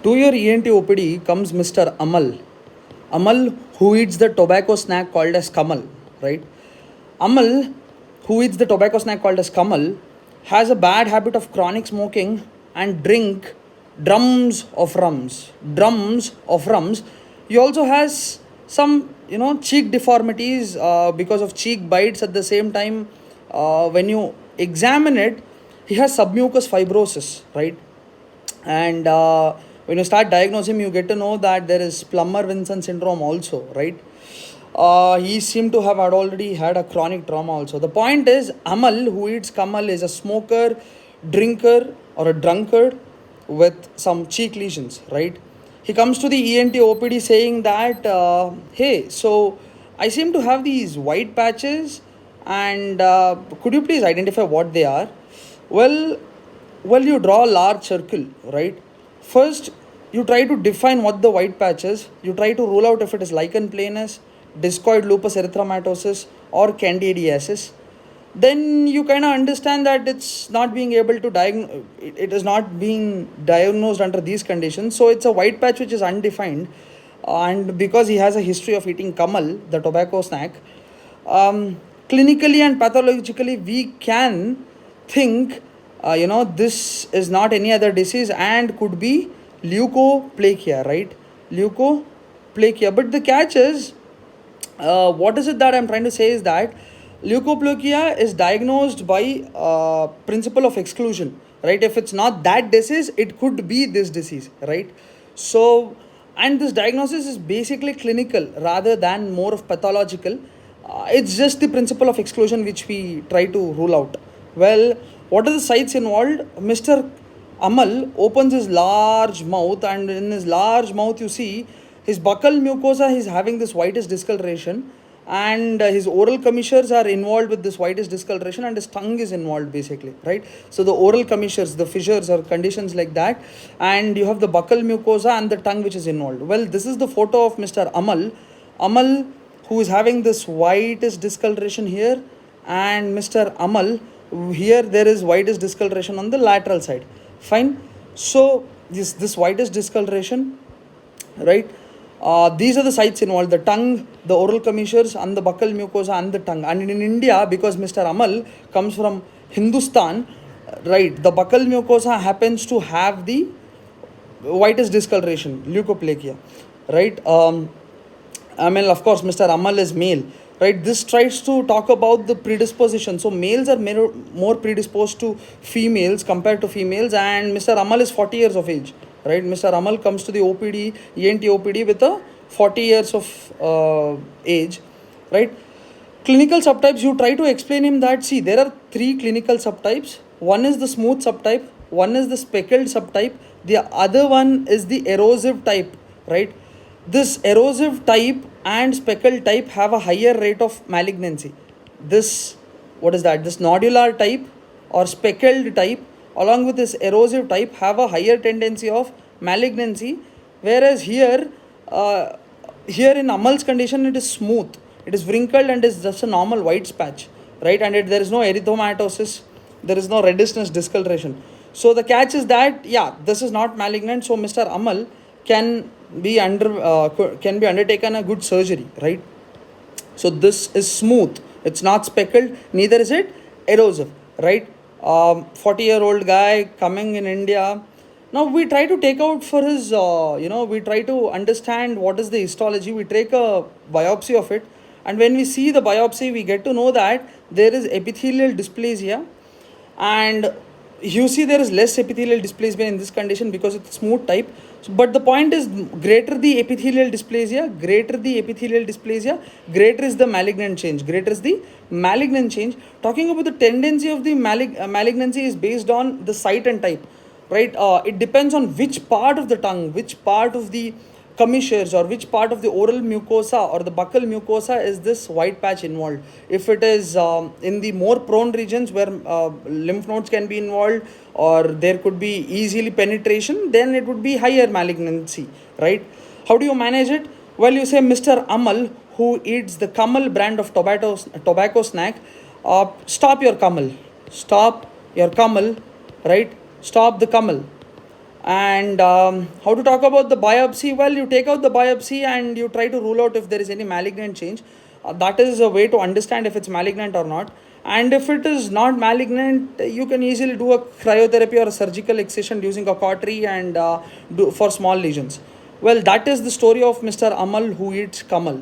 To your ENT OPD comes Mr. Amal. Amal, who eats the tobacco snack called as Kamal, right? Amal, who eats the tobacco snack called as Kamal, has a bad habit of chronic smoking and drink drums of rums. Drums of rums. He also has some, cheek deformities because of cheek bites. At the same time, when you examine it, he has submucous fibrosis, right? And when you start diagnosing him, you get to know that there is Plummer-Vinson syndrome also, right? He seemed to have already had a chronic trauma also. The point is, Amal, who eats Kamal, is a smoker, drinker, or a drunkard with some cheek lesions, right? He comes to the ENT OPD saying that, hey, so I seem to have these white patches, and could you please identify what they are? Well, you draw a large circle, right? First, you try to define what the white patch is. You try to rule out if it is lichen planus, discoid lupus erythematosus, or candidiasis. Then you kind of understand that it's not being able to diagnose. It is not being diagnosed under these conditions. So it's a white patch which is undefined, and because he has a history of eating Kamal, the tobacco snack, clinically and pathologically we can think this is not any other disease and could be leukoplakia, right? Leukoplakia. But the catch is, what is it that I'm trying to say is that leukoplakia is diagnosed by principle of exclusion, right? If it's not that disease, it could be this disease, right? So, and this diagnosis is basically clinical rather than more of pathological. It's just the principle of exclusion which we try to rule out. Well, what are the sites involved? Mr. Amal opens his large mouth, and in his large mouth, you see his buccal mucosa is having this whitish discoloration, and his oral commissures are involved with this whitish discoloration, and his tongue is involved basically, right? So the oral commissures, the fissures or conditions like that, and you have the buccal mucosa and the tongue which is involved. Well, this is the photo of Mr. Amal. Amal, who is having this whitish discoloration here, and Mr. Amal, here there is whitish discoloration on the lateral side. Fine. So this whitish discoloration, right? These are the sites involved: the tongue, the oral commissures, and the buccal mucosa and the tongue. And in India, because Mr. Amal comes from Hindustan, right, the buccal mucosa happens to have the whitish discoloration, leukoplakia, right? Of course, Mr. Amal is male, right? This tries to talk about the predisposition. So males are more predisposed to females compared to females, and Mr. Amal is 40 years of age, right? Mr. Amal comes to the OPD, ENT OPD with a 40 years of age, right? Clinical subtypes, you try to explain him that, see, there are 3 clinical subtypes. One is the smooth subtype, one is the speckled subtype, the other one is the erosive type, right? This erosive type and speckled type have a higher rate of malignancy. This nodular type or speckled type along with this erosive type have a higher tendency of malignancy, whereas here in Amal's condition it is smooth, it is wrinkled and is just a normal white patch, right? And there is no erythematosis, there is no reddish discoloration. So the catch is that, this is not malignant, so Mr. Amal can be undertaken a good surgery, right? So this is smooth, it's not speckled, neither is it erosive, right? 40-year-old guy coming in India. Now we try to take out for his we try to understand what is the histology. We take a biopsy of it, and when we see the biopsy, we get to know that there is epithelial dysplasia, and you see there is less epithelial dysplasia in this condition because it's smooth type. But the point is, greater the epithelial dysplasia, greater is the malignant change. Talking about the tendency of the malignancy is based on the site and type, right? It depends on which part of the tongue, which part of the commissures, or which part of the oral mucosa or the buccal mucosa is this white patch involved. If it is in the more prone regions where lymph nodes can be involved, or there could be easily penetration, then it would be higher malignancy, right? How do you manage it? Well, you say Mr. Amal, who eats the Kamal brand of tobacco snack, stop your Kamal, right? Stop the Kamal. And how to talk about the biopsy? Well, you take out the biopsy and you try to rule out if there is any malignant change. That is a way to understand if it's malignant or not. And if it is not malignant, you can easily do a cryotherapy or a surgical excision using a cautery and do for small lesions. Well, that is the story of Mr. Amal who eats Kamal.